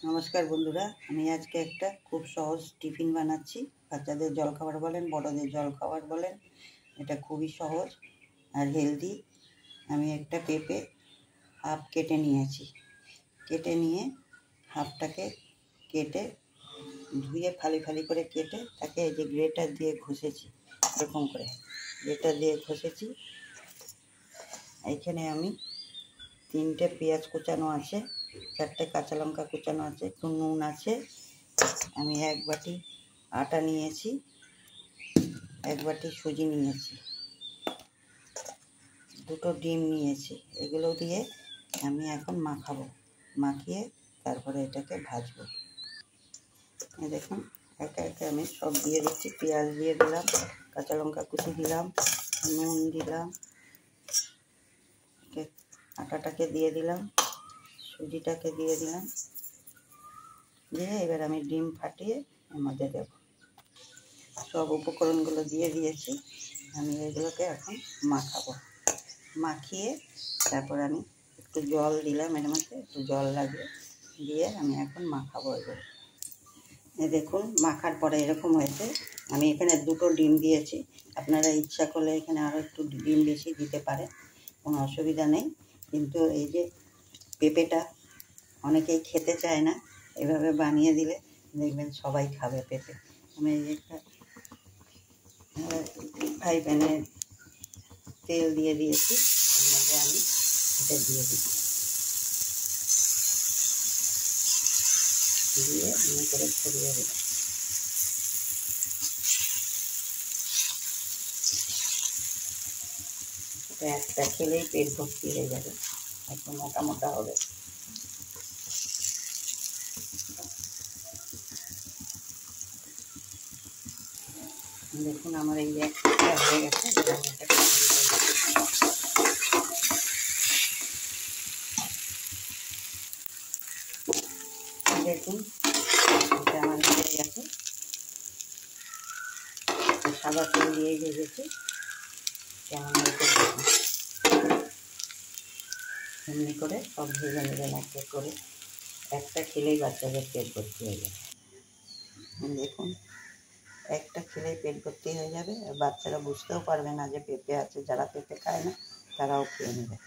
নমস্কার বন্ধুরা, আমি আজকে একটা খুব সহজ টিফিন বানাচ্ছি। বাচ্চাদের জলখাবার বলেন, বড়দের জলখাবার বলেন, এটা খুবই সহজ আর হেলদি। আমি একটা পেঁপে হাফ কেটে নিয়েছি। কেটে নিয়ে হাফটাকে কেটে ধুয়ে ফালি ফালি করে কেটে তাকে এই যে গ্রেটার দিয়ে ঘষেছি, এরকম করে গ্রেটার দিয়ে ঘষেছি। এইখানে আমি 3টে পেঁয়াজ কুচানো আছে, 4টে কাঁচা লঙ্কা কুচানো আছে, একটু নুন আছে। আমি 1 বাটি আটা নিয়েছি, 1 বাটি সুজি নিয়েছি, 2টো ডিম নিয়েছি। এগুলো দিয়ে আমি এখন মাখাবো। মাখিয়ে তারপরে এটাকে ভাজবো। দেখুন একে একে আমি সব দিয়ে দিচ্ছি। পেঁয়াজ দিয়ে দিলাম, কাঁচা লঙ্কা কুচি দিলাম, নুন দিলাম, আটাটাকে দিয়ে দিলাম, সুজিটাকে দিয়ে দিলাম, দিয়ে এবার আমি ডিম ফাটিয়ে এর মধ্যে দেবো। সব উপকরণগুলো দিয়ে দিয়েছি। আমি এগুলোকে এখন মাখাবো। মাখিয়ে তারপর আমি একটু জল দিলাম, এর মধ্যে একটু জল লাগিয়ে দিয়ে আমি এখন মাখাবো এগুলো। দেখুন মাখার পরে এরকম হয়েছে। আমি এখানে 2টো ডিম দিয়েছি। আপনারা ইচ্ছা করলে এখানে আরও একটু ডিম বেশি দিতে পারে, কোনো অসুবিধা নেই। কিন্তু এই যে পেঁপেটা অনেকেই খেতে চায় না, এভাবে বানিয়ে দিলে দেখবেন সবাই খাবে পেঁপে। আমি এই একটা ফ্রাই প্যানে তেল দিয়ে দিয়েছি, এর মধ্যে আমি এটা দিয়ে দিচ্ছি, দিয়ে আমি করে ছড়িয়ে দিলাম। এটা একটা খেলেই পেট ভর্তি হয়ে যাবে, একটু মোটা মোটা হবে। দেখুন আমার এই একটা হয়ে গেছে। দেখুন এটা আমার হয়ে গেছে। সাদা তেল দিয়ে ভেজেছি, কেমন হয়েছে দেখুন। এমনি করে সব ভেজে নেবেন এক এক করে, একটা খেলেই বাচ্চাদের পেট ভর্তি হয়ে যাবে। দেখুন একটা খেলেই পেট ভর্তি হয়ে যাবে, আর বাচ্চারা বুঝতেও পারবে না যে পেঁপে আছে। যারা পেঁপে খায় না তারাও খেয়ে নেবে।